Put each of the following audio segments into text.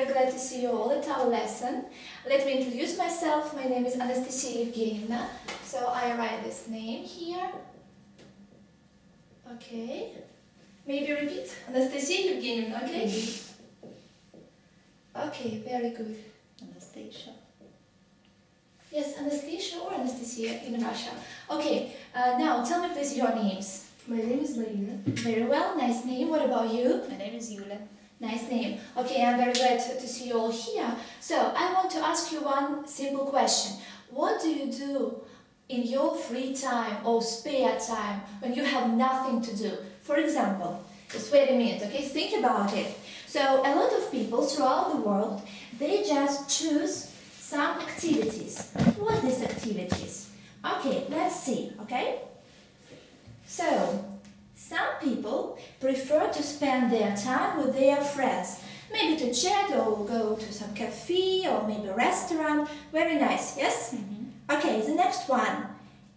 very glad to see you all at our lesson. Let me introduce myself. My name is Anastasia Evgenievna. So I write this name here. Okay. Maybe repeat. Anastasia Evgenievna, okay? Okay, very good. Anastasia. Yes, Anastasia or Anastasia in Russia. Okay, now tell me please your names. My name is Marina. Very well, nice name. What about you? My name is Yulia. Nice name. Okay, I'm very glad to see you all here. So, I want to ask you one simple question. What do you do in your free time or spare time when you have nothing to do? For example, just wait a minute, okay? Think about it. So, a lot of people throughout the world, they just choose some activities. What are these activities? Okay, let's see, okay? So, some people prefer to spend their time with their friends. Maybe to chat or go to some cafe or maybe a restaurant. Very nice, yes? Okay, the next one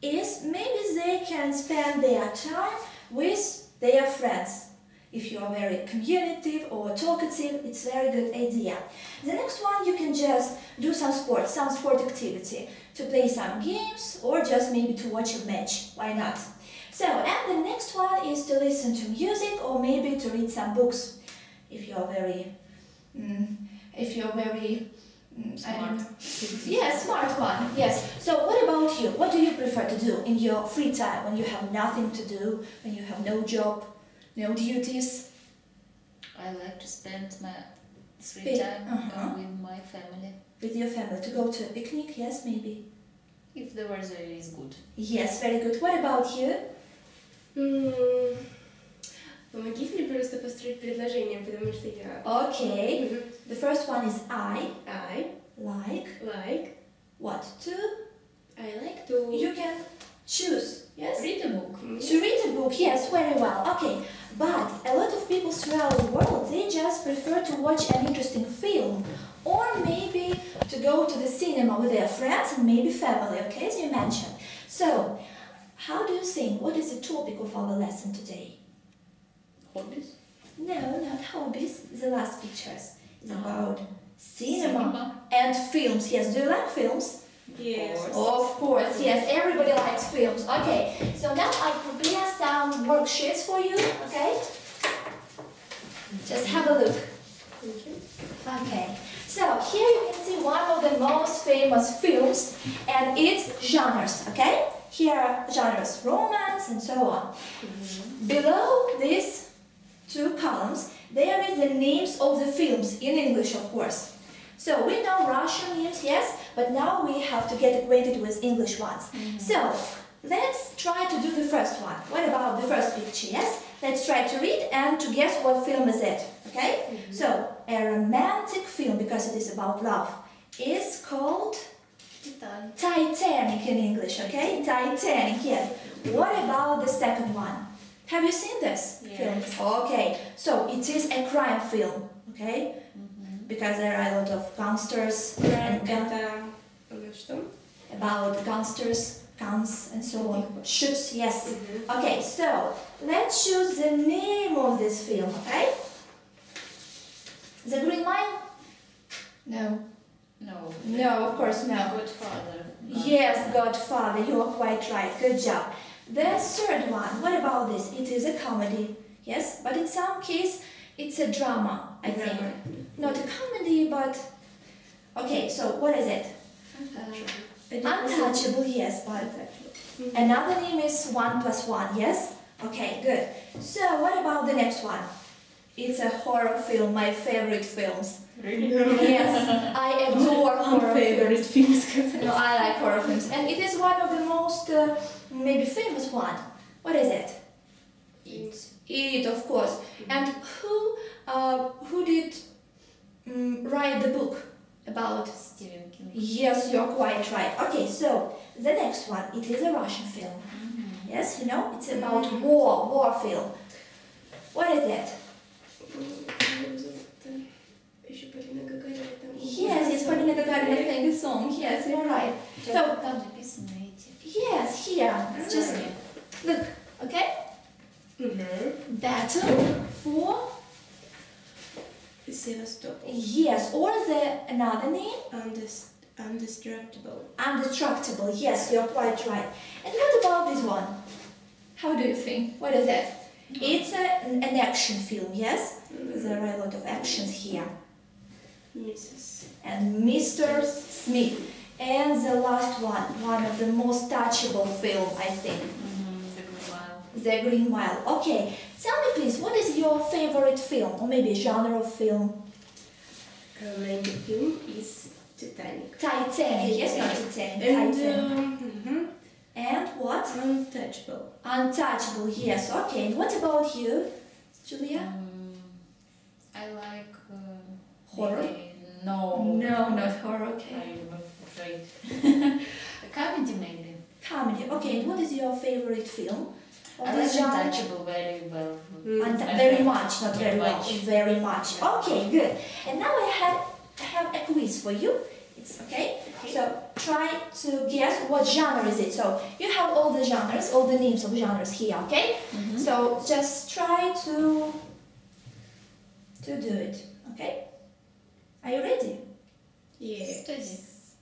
is maybe they can spend their time with their friends. If you are very communicative or talkative, it's a very good idea. The next one, you can just do some sport activity, to play some games or just maybe to watch a match. Why not? So, and the next one is to listen to music or maybe to read some books. If you're very, Smart. Yeah, smart one, yes. So what about you? What do you prefer to do in your free time when you have nothing to do, when you have no job, no duties? I like to spend my free time with my family. With your family, to go to a picnic, yes, maybe? If the weather is good. Yes, very good. What about you? Помогите мне просто построить предложение, потому что я... Okay. The first one is I like what to? I like to... You can choose, yes? Read a book. To read a book, yes, very well. Okay, but a lot of people throughout the world, they just prefer to watch an interesting film or maybe to go to the cinema with their friends and maybe family, okay, as you mentioned. So, how do you think, what is the topic of our lesson today? Hobbies? No, not hobbies, the last pictures. It's about cinema Cinema. and films. Yes, do you like films? Yes. Of course, yes, everybody likes films. Okay, so now I prepare some worksheets for you, okay? Just have a look. Thank you. Okay, so here you can see one of the most famous films and its genres, okay? Here are genres, romance and so on. Below these two columns, there is the names of the films, in English of course. So we know Russian names, yes, but now we have to get acquainted with English ones. So let's try to do the first one. What about the first picture, yes? Let's try to read and to guess what film is it, okay? So, a romantic film, because it is about love, is called Titanic in English, okay? Titanic, yes. What about the second one? Have you seen this film? Yes. Okay, so it is a crime film, okay? Because there are a lot of gangsters and Это что? about gangsters, guns and so on. Shoots, yes. Okay, so let's choose the name of this film, okay? The Green Mile? No. No. No, of course no. Godfather. Yes, Godfather, you are quite right. Good job. The third one, what about this? It is a comedy, yes, but in some case it's a drama, I think. Not a comedy, but... Okay, so what is it? Untouchable, yes, but... Another name is 1+1, yes? Okay, good. So what about the next one? It's a horror film, my favorite films. Really? Yes, I adore horror Favorite films. films. No, I like horror films, and it is one of the most maybe famous one. What is it? It, of course. And who did write the book about? Stephen King. Yes, you're quite right. Okay, so the next one, it is a Russian film. Yes, you know, it's about war film. What is it? Еще Полина Гагарина там. Yes, it's Polina Gagarina playing the song. Yes, you're right. So, Там написано эти. yes, here. Just look, okay? Battle for Sevastopol. Yes, or another name? Indestructible. Indestructible. Yes, you're quite right. And what about this one? How do you think? What is it? It's an action film, yes? There are a lot of actions here. Mrs. And Mr. Smith. And the last one of the most touchable film, I think. The Green Mile. The Green Mile. Okay, tell me please, what is your favorite film? Or maybe genre of film? Romantic film is Titanic. Titanic, yes, not Titanic. And, Titanic. And what? Untouchable. Untouchable, yes, okay. And what about you, Julia? I like Horror? maybe- No. No, not horror, okay. I'm afraid. A comedy maybe. Comedy, okay. And what is your favorite film? Of I this like genre? Untouchable very well. Very much, not very well, much. very much. Okay, good. And now I have a quiz for you. It's okay? So try to guess what genre is it. So you have all the genres, all the names of genres here, okay? So just try to do it, okay? Are you ready? Yeah.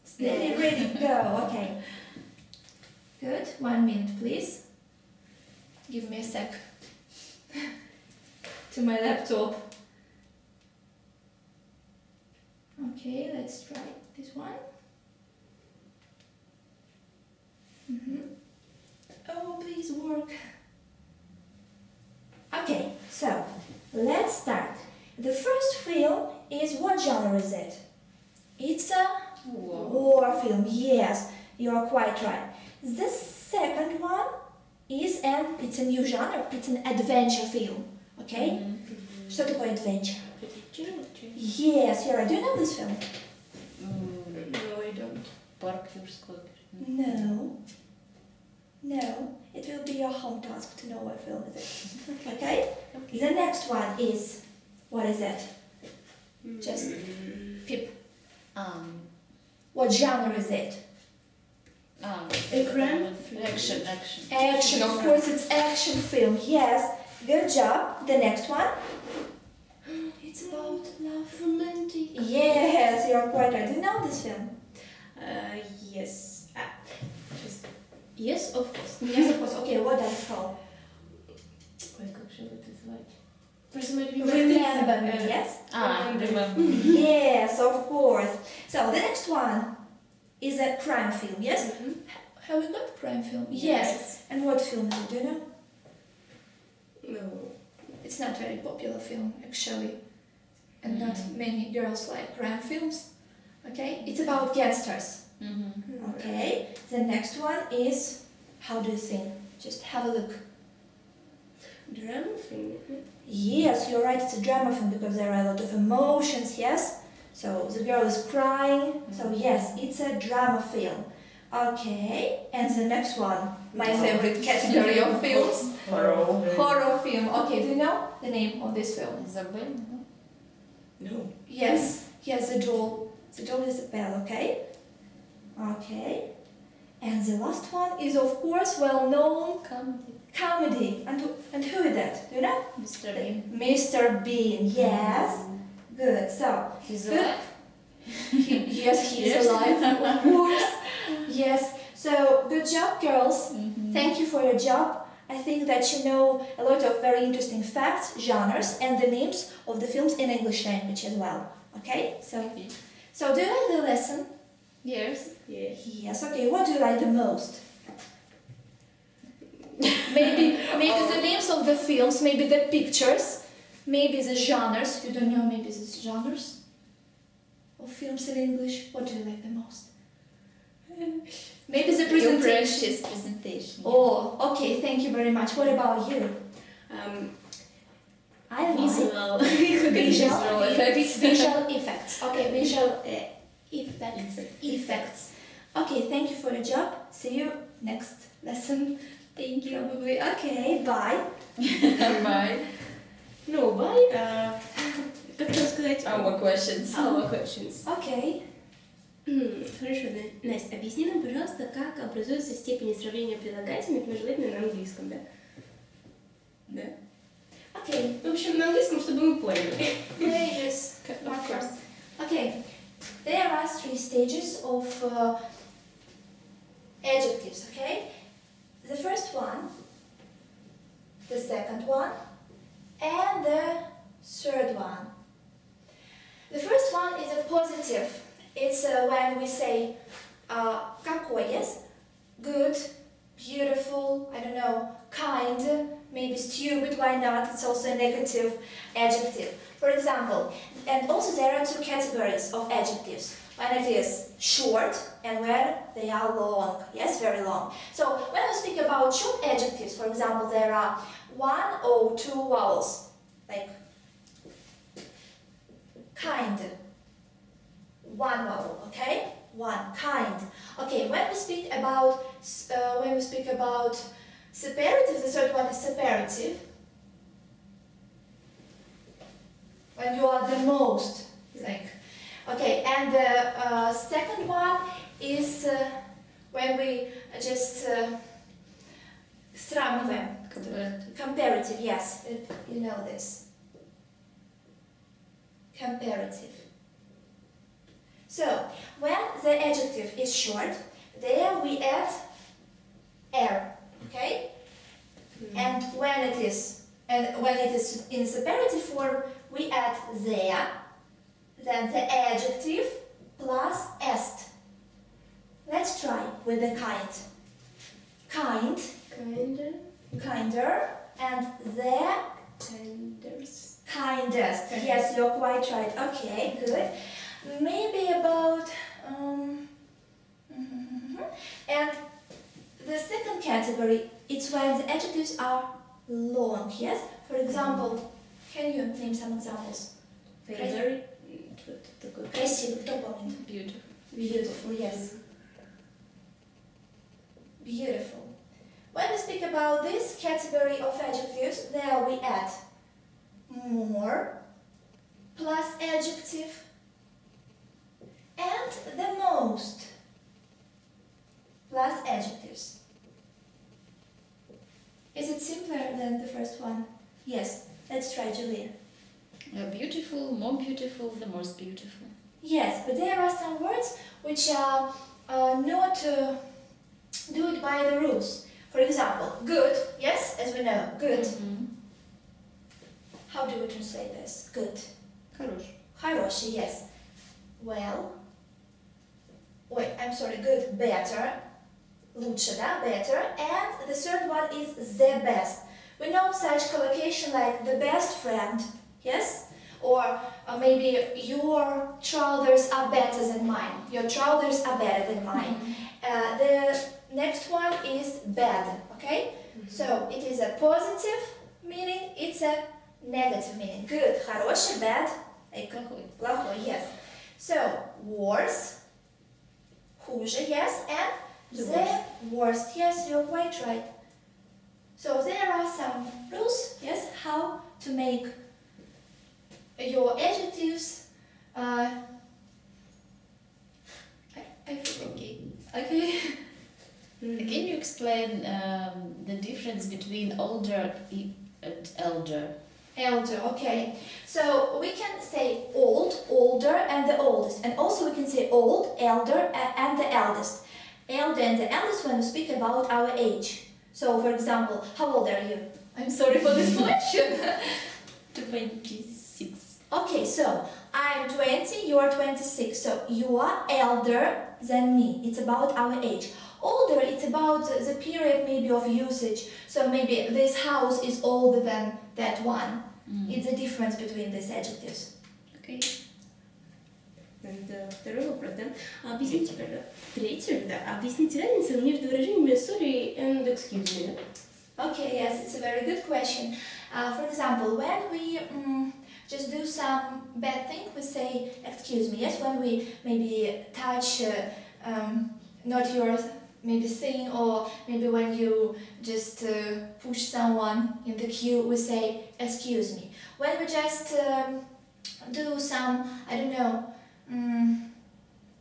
Steady, ready, go, okay. Good, 1 minute please. Give me a sec. To my laptop. Okay, let's try this one. Oh, please work. Okay, so let's start. The first film is, what genre is it? It's a war film, yes, you are quite right. The second one is it's a new genre, it's an adventure film, okay? Что такое adventure? Yes, you're right. Do you know this film? No, I don't. Park Юрского. No. No. It will be your home task to know what film is it. Okay? The next one is, what is it? Just Pip. What genre is it? A crime? Action. Action, of course, it's action film. Yes. Good job. The next one. It's about love. Romantic. Yes, you're quite right. Do you know this film? Yes. Yes, of course. Yes, of course. Okay, what does it call? Ой, как же это звать? Просто моя любимая Remember me, актриса. yes? Remember. Yes, of course. So the next one is a crime film, yes? Have we got crime film? Yes. And what film is it? Do you know? No. It's not very popular film, actually. And not many girls like crime films. Okay? It's about gangsters. Okay? The next one is, how do you think? Just have a look. Drama film. Yes, you're right, it's a drama film because there are a lot of emotions, yes? So the girl is crying, so yes, it's a drama film. Okay, and the next one, my favorite category of films. Horror film. Okay, do you know the name of this film? Isabel? No. Yes, the doll. The doll is a bell, okay? Okay. And the last one is, of course, well-known comedy. And who is that? Do you know? Mr. Bean. Mr. Bean, yes. Good, so. He's good. alive? Yes, he's alive, of course. Yes, so good job, girls. Thank you for your job. I think that you know a lot of very interesting facts, genres, and the names of the films in English language as well. Okay, so do you like the lesson? Yes. Yeah. Yes, okay, what do you like the most? Maybe the names of the films, maybe the pictures, maybe the genres. You don't know maybe the genres of films in English. What do you like the most? Maybe the Your presentation. precious presentation. Oh, okay, thank you very much. What about you? I don't know. Visual. Visual effects. Visual effects. Okay, visual effects. Okay, thank you for your job. See you next lesson. Thank you. Probably. Okay, bye. Bye. No, bye. Как там сказать? Our questions. Our questions. Okay. Хорошо, Настя, объясни нам, пожалуйста, как образуются степени сравнения прилагательных, но желательно на английском, да? Да? Okay. В общем, на английском, чтобы мы поняли. Wages. adjectives, okay? The first one, the second one, and the third one. The first one is a positive. It's when we say какой, yes? Good, beautiful, I don't know, kind, maybe stupid, why not? It's also a negative adjective. For example, and also there are two categories of adjectives. When it is short and when they are long, yes, very long. So when we speak about short adjectives, for example, there are one or two vowels, like kind, one vowel, okay? One, kind. Okay, when we speak about separative, the third one is separative. When you are the most, like, okay, and the second one is when we just сравниваем. Comparative, yes, you know this. Comparative. So, when the adjective is short, there we add er, okay? And when it is in separative form, we add there, then the adjective plus est. Let's try with the kind. Kind, kinder, and the kindest. Yes, you're quite right. Okay, good. Maybe about and the second category, it's when the adjectives are long, yes? For example, can you name some examples? Very Красивый, кто помнит? Beautiful. Beautiful, yes. Beautiful. When we speak about this category of adjectives, there we add more plus adjective and the most plus adjectives. Is it simpler than the first one? Yes. Let's try, Julia. Beautiful, more beautiful, the most beautiful. Yes, but there are some words which are not do it by the rules. For example, good, yes, as we know, good. How do we translate this? Good. Хороший. Хороший, yes. Well. Wait, I'm sorry, good, better. Лучше, да, better. And the third one is the best. We know such collocation like the best friend, yes? Or maybe your trousers are better than mine. Your trousers are better than mine. The next one is bad, okay? So it is a positive meaning, it's a negative meaning. Good, хороший, bad, like плохой, yes. So worse, хуже, yes, and the worst, yes, you're quite right. So there are some rules, yes, how to make your adjectives. I forgot. Okay. Can you explain the difference between older and elder? Elder, okay. So we can say old, older, and the oldest. And also we can say old, elder, and the eldest. Elder and the eldest when we speak about our age. So, for example, how old are you? I'm sorry for this question. 26. Okay, so I'm 20, you are 26. So you are elder than me. It's about our age. Older, it's about the period maybe of usage. So maybe this house is older than that one. It's the difference between these adjectives. Okay. Второй вопрос, да? Объясните, третий, да, объясните разницу между выражениями sorry and excuse me. Okay, yes, it's a very good question. For example, when we just do some bad thing, we say excuse me. Yes, when we maybe touch not your maybe thing, or maybe when you just push someone in the queue, we say excuse me. When we just do some, I don't know,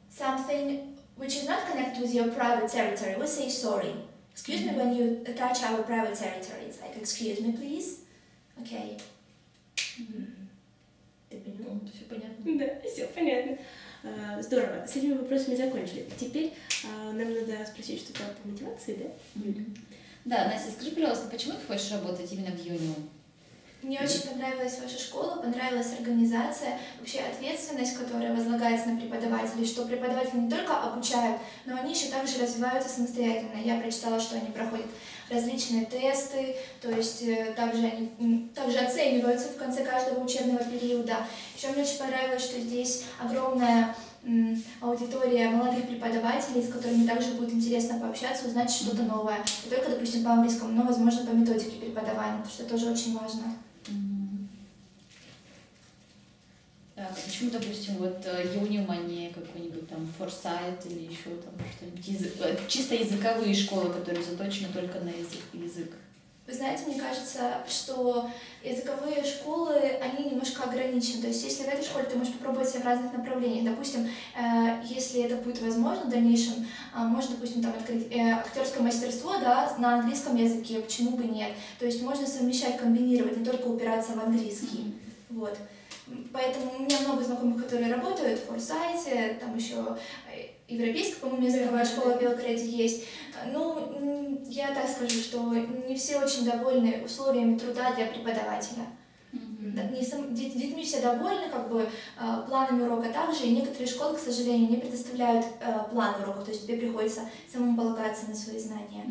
something which is not connected with your private territory, we say sorry. Excuse me when you touch our private territory. It's like, excuse me, please. Okay. Ты поняла? Все понятно. Да, все понятно. Здорово, с этими вопросами закончили. Теперь нам надо спросить что-то по мотивации, да? Да, Настя, скажи, пожалуйста, почему ты хочешь работать именно в Юниум? Мне очень понравилась ваша школа, понравилась организация, вообще ответственность, которая возлагается на преподавателей, что преподаватели не только обучают, но они еще также развиваются самостоятельно. Я прочитала, что они проходят различные тесты, то есть также они также оцениваются в конце каждого учебного периода. Еще мне очень понравилось, что здесь огромная аудитория молодых преподавателей, с которыми также будет интересно пообщаться, узнать что-то новое. Не только, допустим, по английскому, но, возможно, по методике преподавания, потому что это тоже очень важно. Так, а почему, допустим, вот Юниум, а не какой-нибудь там Форсайт или еще там что-нибудь, чисто языковые школы, которые заточены только на язык? Вы знаете, мне кажется, что языковые школы, они немножко ограничены. То есть, если в этой школе ты можешь попробовать себя в разных направлениях, допустим, если это будет возможно в дальнейшем, можно, допустим, там открыть актерское мастерство, да, на английском языке, почему бы нет. То есть, можно совмещать, комбинировать, не только упираться в английский. Вот. Поэтому у меня много знакомых, которые работают в Форсайте, там еще европейская, по-моему, языковая школа в Белгороде есть. Ну, я так скажу, что не все очень довольны условиями труда для преподавателя. Детьми все довольны, как бы, планами урока также, и некоторые школы, к сожалению, не предоставляют план уроков, то есть тебе приходится самому полагаться на свои знания.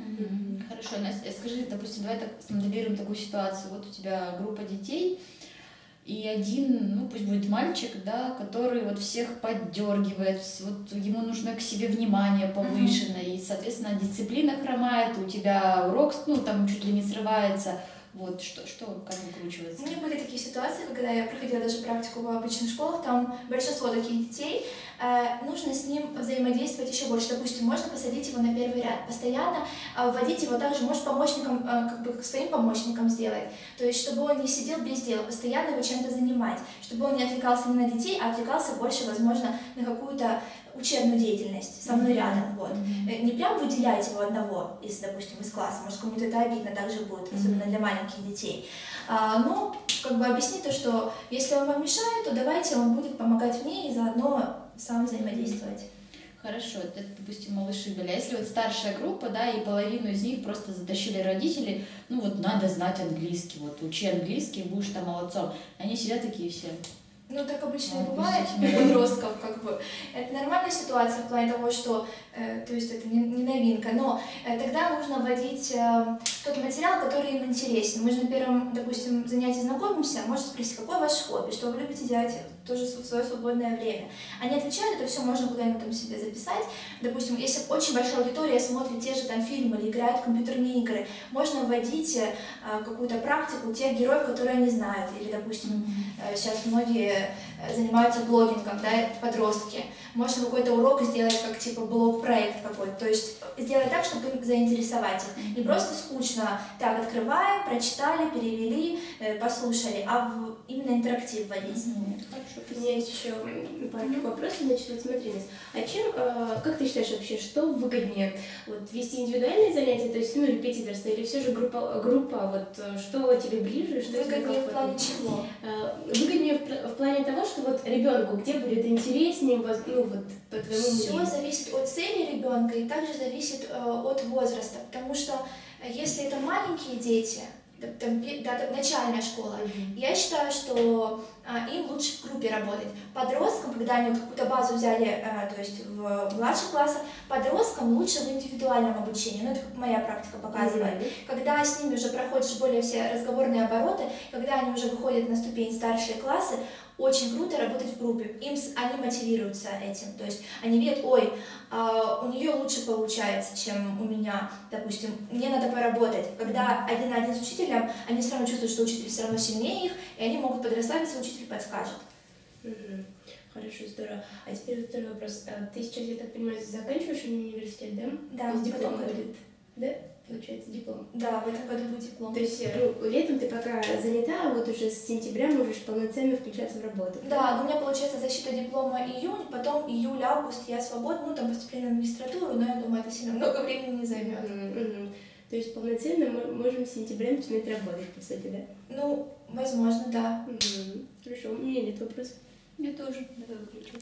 Хорошо, Настя, скажи, допустим, давай так смоделируем такую ситуацию. Вот у тебя группа детей, и один, ну пусть будет мальчик, да, который вот всех поддергивает, вот ему нужно к себе внимание повышенное, и, соответственно, дисциплина хромает, у тебя урок, ну, там чуть ли не срывается. Вот, что как выкручивается? У меня были такие ситуации, когда я проходила даже практику в обычных школах, там большинство таких детей, нужно с ним взаимодействовать еще больше. Допустим, можно посадить его на первый ряд, постоянно вводить его также, может, помощником, как бы своим помощником сделать. То есть, чтобы он не сидел без дела, постоянно его чем-то занимать, чтобы он не отвлекался не на детей, а отвлекался больше, возможно, на какую-то учебную деятельность со мной рядом. Вот. Не прям выделять его одного, допустим, из класса, может, кому-то это обидно также будет, особенно для маленьких детей. Но как бы объяснить то, что если он вам мешает, то давайте он будет помогать мне и заодно сам взаимодействовать. Хорошо, это, допустим, малыши были. А если вот старшая группа, да, и половину из них просто затащили родители, ну вот надо знать английский, вот учи английский, будешь там молодцом. Они сидят такие все. Ну, так обычно и бывает у подростков, как бы. Это нормальная ситуация в плане того, что, то есть это не новинка, но тогда нужно вводить тот материал, который им интересен. Мы же на первом, допустим, занятии знакомимся, можно спросить, какое ваше хобби, что вы любите делать тоже в свое свободное время. Они отвечают, это все можно куда-нибудь там себе записать. Допустим, если очень большая аудитория смотрит те же там фильмы или играет в компьютерные игры, можно вводить какую-то практику тех героев, которые они знают. Или, допустим, сейчас многие занимаются блогингом, да, подростки. Можно какой-то урок сделать, как типа блог-проект какой-то, то есть сделать так, чтобы заинтересовать их. Не просто скучно, так, открываем, прочитали, перевели, послушали, а именно интерактив вводить. Хорошо, у меня есть еще пару вопросов, значит, вот смотри, а чем, как ты считаешь вообще, что выгоднее, вот вести индивидуальные занятия, то есть, ну, репетиторство, или все же группа, вот, что тебе ближе, что выгоднее в плане чего? Выгоднее в плане того, что вот ребенку где будет интереснее, ну, вот, по твоему мнению? Все зависит от цели ребенка и также зависит от возраста, потому что если это маленькие дети, начальная школа, я считаю, что им лучше в группе работать. Подросткам, когда они вот какую-то базу взяли, то есть в младших классах, подросткам лучше в индивидуальном обучении, ну это как моя практика показывает. Когда с ними уже проходишь более все разговорные обороты, когда они уже выходят на ступень старшие классы, очень круто работать в группе, они мотивируются этим, то есть они видят, ой, у нее лучше получается, чем у меня, допустим, мне надо поработать. Когда один на один с учителем, они все равно чувствуют, что учитель все равно сильнее их, и они могут подрасслабиться, учитель подскажет. Хорошо, здорово. А теперь второй вопрос. Ты сейчас, я так понимаю, заканчиваешь университет, да? Да, то есть диплом будет, да? Получается, диплом. Да, в этом году будет диплом. То есть, ну, летом ты пока занята, а вот уже с сентября можешь полноценно включаться в работу. Да, но у меня получается защита диплома июнь, потом июль-август я свободна, ну там поступление в магистратуру, но я думаю, это сильно много времени не займет. То есть полноценно мы можем с сентября начинать работать, по сути, да? Ну, возможно, да. Хорошо, у меня нет вопросов. Мне тоже. Давай выключу.